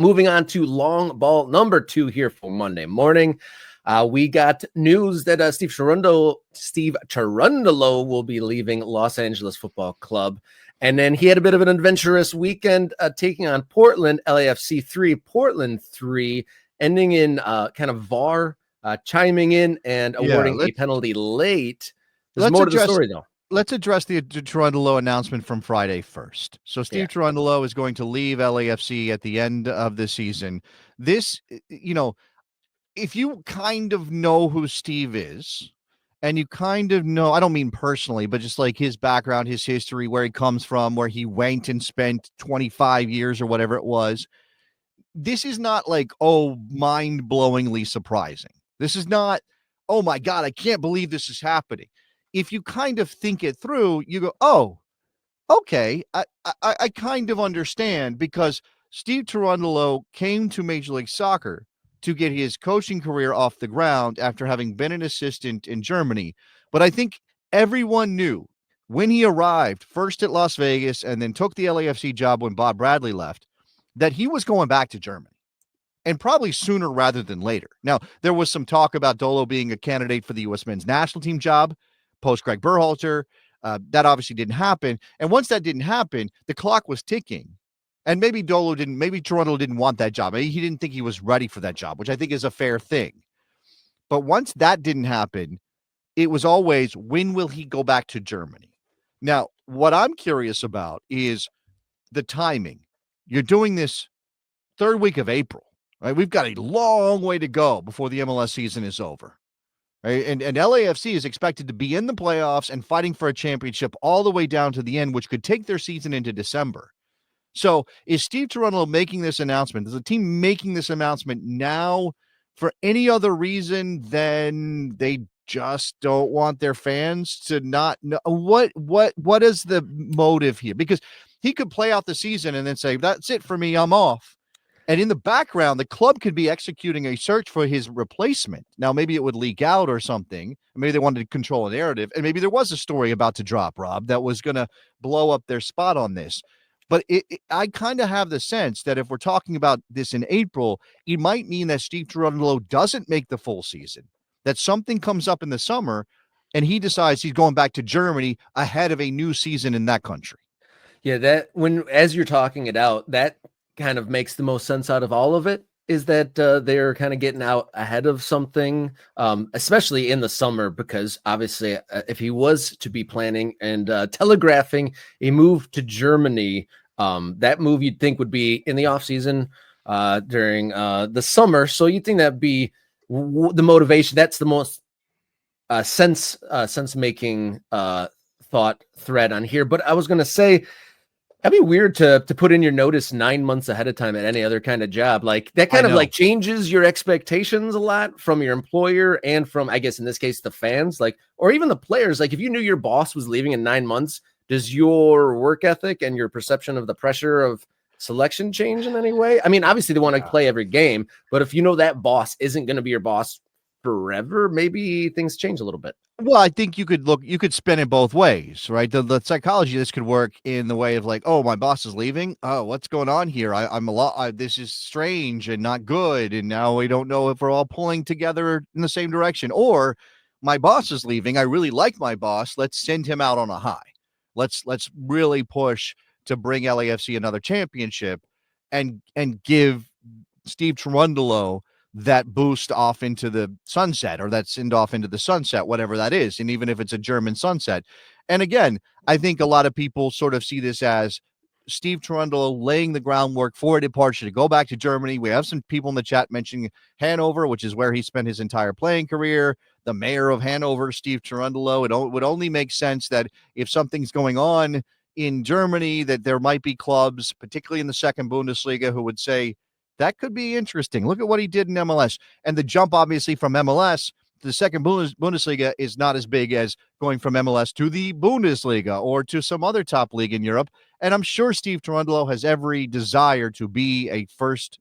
Moving on to long ball number 2 here for Monday morning. We got news that Steve Cherundolo will be leaving Los Angeles Football Club. And then he had a bit of an adventurous weekend taking on Portland, LAFC 3, Portland 3, ending in kind of VAR chiming in and awarding a penalty late. There's more to the story, though. Let's address the Cherundolo announcement from Friday first. So Steve Cherundolo is going to leave LAFC at the end of the season. This, if you kind of know who Steve is, and you kind of know, I don't mean personally, but just like his background, his history, where he comes from, where he went and spent 25 years or whatever it was, this is not like, mind-blowingly surprising. This is not, oh my God, I can't believe this is happening. If you kind of think it through, you go, oh, okay, I kind of understand, because Steve Cherundolo came to Major League Soccer to get his coaching career off the ground after having been an assistant in Germany. But I think everyone knew when he arrived first at Las Vegas and then took the LAFC job when Bob Bradley left, that he was going back to Germany, and probably sooner rather than later. Now, there was some talk about Dolo being a candidate for the U.S. men's national team job post Greg Berhalter. That obviously didn't happen. And once that didn't happen, the clock was ticking. And maybe Cherundolo didn't want that job. Maybe he didn't think he was ready for that job, which I think is a fair thing. But once that didn't happen, it was always, when will he go back to Germany? Now, what I'm curious about is the timing. You're doing this third week of April, right? We've got a long way to go before the MLS season is over. Right? And LAFC is expected to be in the playoffs and fighting for a championship all the way down to the end, which could take their season into December. So is Steve Cherundolo making this announcement? Is the team making this announcement now for any other reason than they just don't want their fans to not know? What is the motive here? Because he could play out the season and then say, that's it for me, I'm off. And in the background, the club could be executing a search for his replacement. Now, maybe it would leak out or something. Maybe they wanted to control a narrative. And maybe there was a story about to drop, Rob, that was going to blow up their spot on this. But I kind of have the sense that if we're talking about this in April, it might mean that Steve Cherundolo doesn't make the full season, that something comes up in the summer, and he decides he's going back to Germany ahead of a new season in that country. Yeah, as you're talking it out, that kind of makes the most sense out of all of it, is that they're kind of getting out ahead of something, especially in the summer, because obviously if he was to be planning and telegraphing a move to Germany, that move you'd think would be in the off season during the summer. So you'd think that'd be the motivation. That's the most sense making thought thread on here. But I was going to say, that'd be weird to put in your notice 9 months ahead of time at any other kind of job. Like that kind of like changes your expectations a lot from your employer and from, I guess in this case, the fans, like, or even the players. Like if you knew your boss was leaving in 9 months, does your work ethic and your perception of the pressure of selection change in any way? I mean, obviously they want to play every game, but if you know that boss isn't going to be your boss forever, maybe things change a little bit. Well, I think you could spin it both ways, right? The psychology of this could work in the way of like, oh, my boss is leaving. Oh, what's going on here? This is strange and not good. And now we don't know if we're all pulling together in the same direction. Or my boss is leaving. I really like my boss. Let's send him out on a high. Let's really push to bring LAFC another championship and give Steve Cherundolo that boost off into the sunset, or that send off into the sunset, whatever that is. And even if it's a German sunset. And again, I think a lot of people sort of see this as Steve Cherundolo laying the groundwork for a departure to go back to Germany. We have some people in the chat mentioning Hanover, which is where he spent his entire playing career. The mayor of Hanover, Steve Cherundolo. It would only make sense that if something's going on in Germany, that there might be clubs, particularly in the second Bundesliga, who would say, that could be interesting. Look at what he did in MLS. And the jump, obviously, from MLS to the second Bundesliga is not as big as going from MLS to the Bundesliga or to some other top league in Europe. And I'm sure Steve Cherundolo has every desire to be a first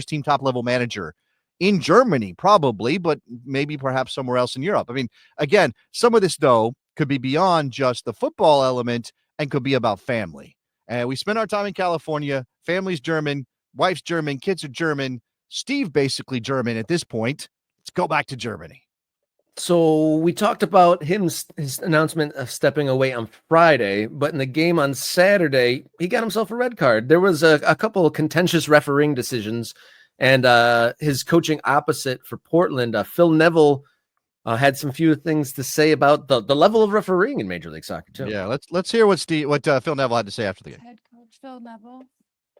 team top level manager in Germany, probably, but maybe perhaps somewhere else in Europe. I mean, again, some of this, though, could be beyond just the football element and could be about family. And we spent our time in California. Family's German. Wife's German, kids are German. Steve basically German at this point. Let's go back to Germany. So we talked about his announcement of stepping away on Friday, but in the game on Saturday, he got himself a red card. There was a couple of contentious refereeing decisions, and his coaching opposite for Portland, Phil Neville, had some few things to say about the level of refereeing in Major League Soccer too. Yeah, let's hear what Phil Neville had to say after the game. Head coach Phil Neville.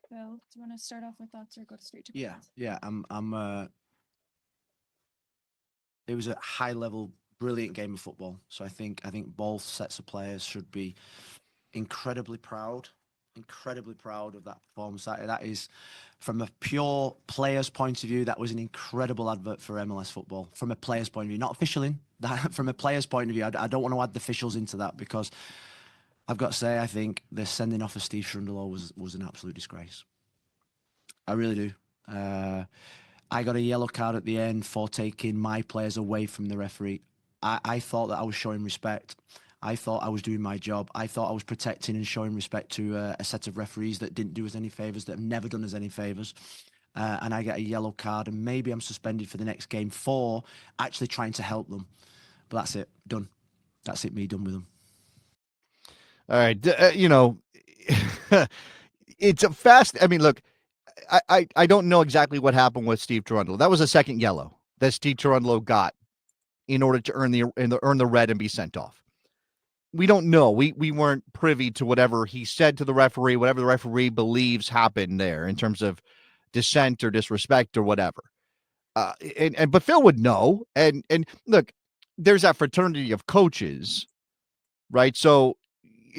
Phil, do you want to start off with thoughts or go straight to questions? Yeah. It was a high level, brilliant game of football. So I think both sets of players should be incredibly proud of that performance. That is, from a pure player's point of view, that was an incredible advert for MLS football. From a player's point of view, not officially. That from a player's point of view, I don't want to add the officials into that, because I've got to say, I think the sending off of Steve Cherundolo was an absolute disgrace. I really do. I got a yellow card at the end for taking my players away from the referee. I thought that I was showing respect. I thought I was doing my job. I thought I was protecting and showing respect to a set of referees that didn't do us any favours, that have never done us any favours. And I get a yellow card, and maybe I'm suspended for the next game for actually trying to help them. But that's it. Done. That's it. Me done with them. All right. It's a fast. I mean, look, I don't know exactly what happened with Steve Cherundolo. That was a second yellow that Steve Cherundolo got in order to earn the red and be sent off. We don't know. We weren't privy to whatever he said to the referee, whatever the referee believes happened there in terms of dissent or disrespect or whatever. But Phil would know. And look, there's that fraternity of coaches, right? So,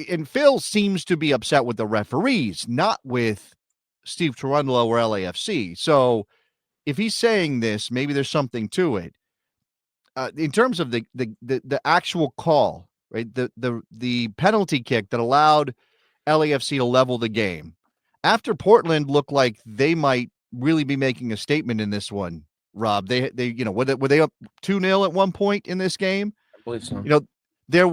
and Phil seems to be upset with the referees, not with Steve Cherundolo or LAFC. So if he's saying this, maybe there's something to it. In terms of the actual call, right? The penalty kick that allowed LAFC to level the game. After Portland looked like they might really be making a statement in this one, Rob. They were they up 2-0 at one point in this game? I believe so. There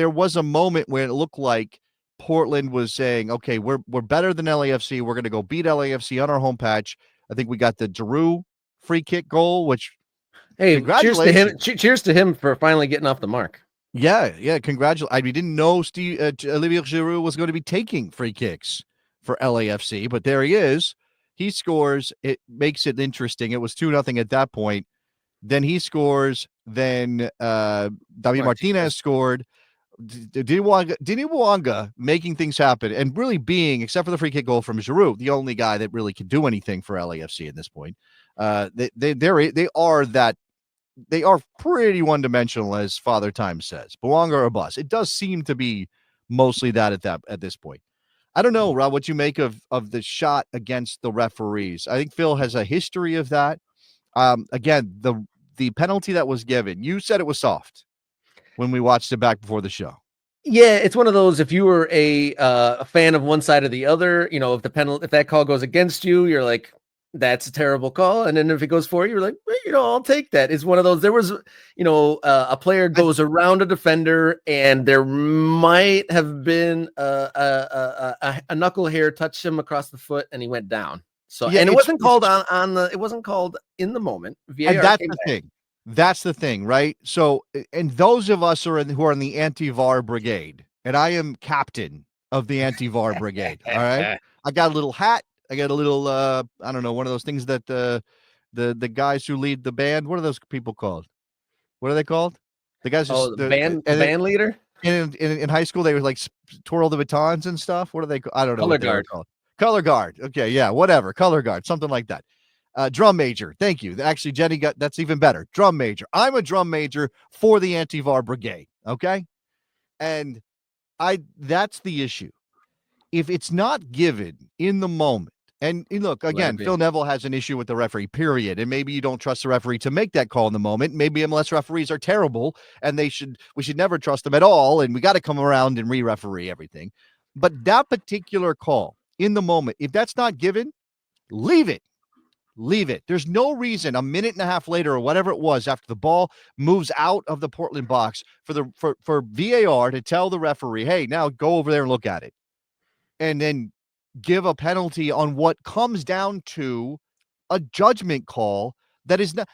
was a moment where it looked like Portland was saying, okay, we're better than LAFC. We're going to go beat LAFC on our home patch. I think we got the Giroux free kick goal, which, hey, cheers to him for finally getting off the mark. Yeah. Congratulations. We didn't know Olivier Giroux was going to be taking free kicks for LAFC, but there he is. He scores. It makes it interesting. It was 2-0 at that point. Then he scores. Then David Martinez scored. Dini Mwanga making things happen and really being, except for the free kick goal from Giroux, the only guy that really could do anything for LAFC at this point. They are pretty one-dimensional, as Father Time says. Mwanga or bust. It does seem to be mostly that at this point. I don't know, Rob, what you make of the shot against the referees. I think Phil has a history of that. Again, the penalty that was given, you said it was soft when we watched it back before the show. Yeah, it's one of those, if you were a fan of one side or the other, if that call goes against you, you're like, that's a terrible call. And then if it goes for you, you're like, well, I'll take that. It's one of those. There was, a player goes around a defender, and there might have been a knuckle hair touched him across the foot, and he went down. So, yeah, and it wasn't called it wasn't called in the moment. VAR and that's the thing. That's the thing, right? So, and those of us who are in the anti-VAR brigade, and I am captain of the anti-VAR brigade. All right, I got a little hat. I got a little, I don't know, one of those things that the guys who lead the band. What are those people called? What are they called? The guys. The band leader. In high school, they would like twirl the batons and stuff. What are they? I don't know. Color guard. Color guard. Okay, yeah, whatever. Color guard, something like that. Drum major. Thank you. Actually, Jenny that's even better. Drum major. I'm a drum major for the anti-VAR brigade. Okay, and that's the issue. If it's not given in the moment. And look, again, Phil Neville has an issue with the referee, period. And maybe you don't trust the referee to make that call in the moment. Maybe MLS referees are terrible and we should never trust them at all. And we got to come around and re-referee everything. But that particular call in the moment, if that's not given, leave it. Leave it. There's no reason a minute and a half later or whatever it was after the ball moves out of the Portland box for VAR to tell the referee, hey, now go over there and look at it. And then give a penalty on what comes down to a judgment call that is not,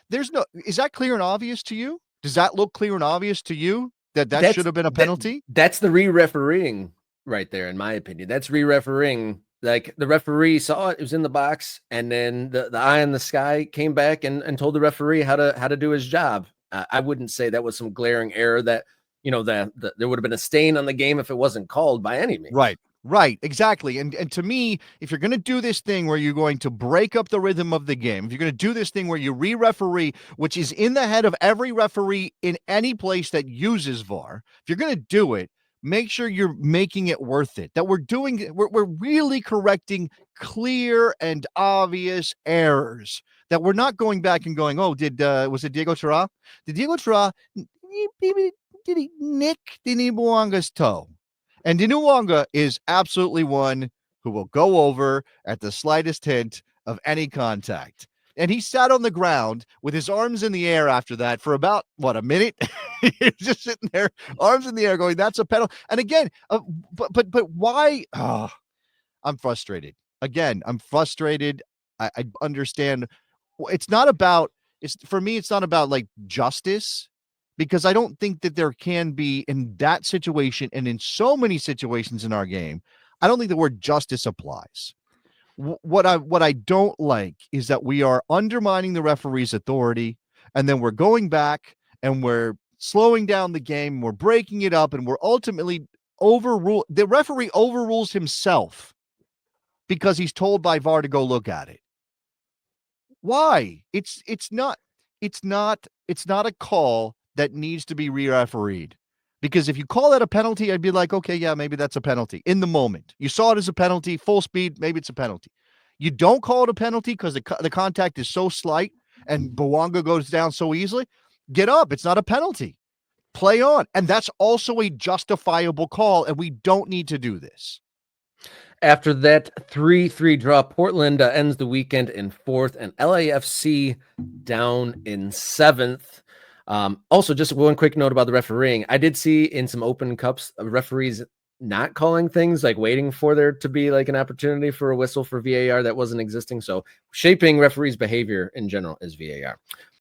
is that clear and obvious to you? Does that look clear and obvious to you that should have been a penalty? That's the re-refereeing right there, in my opinion. That's re-refereeing. Like the referee saw it was in the box, and then the eye in the sky came back and told the referee how to do his job. I wouldn't say that was some glaring error that, that there would have been a stain on the game if it wasn't called by any means. Right, exactly. And to me, if you're going to do this thing where you're going to break up the rhythm of the game, if you're going to do this thing where you re-referee, which is in the head of every referee in any place that uses VAR, if you're going to do it, make sure you're making it worth it. That we're really correcting clear and obvious errors. That we're not going back and going, oh, was it Diego Chara? Did Diego Chara, did he nick Dini Bouanga's toe? And Dini Bouanga is absolutely one who will go over at the slightest hint of any contact. And he sat on the ground with his arms in the air after that for about, a minute? He's just sitting there, arms in the air going, that's a penalty. And again, but why? Oh, I'm frustrated. Again, I'm frustrated. I understand. For me, it's not about like justice, because I don't think that there can be in that situation and in so many situations in our game. I don't think the word justice applies. What I don't like is that we are undermining the referee's authority, and then we're going back and we're slowing down the game, we're breaking it up, and we're ultimately the referee overrules himself because he's told by VAR to go look at it. Why? It's not a call that needs to be re-refereed. Because if you call that a penalty, I'd be like, okay, yeah, maybe that's a penalty in the moment. You saw it as a penalty, full speed, maybe it's a penalty. You don't call it a penalty because the contact is so slight and Bouanga goes down so easily. Get up. It's not a penalty. Play on. And that's also a justifiable call, and we don't need to do this. After that 3-3 draw, Portland ends the weekend in 4th, and LAFC down in 7th. Also, just one quick note about the refereeing. I did see in some open cups referees not calling things, like waiting for there to be like an opportunity for a whistle for VAR that wasn't existing. So shaping referees' behavior in general is VAR.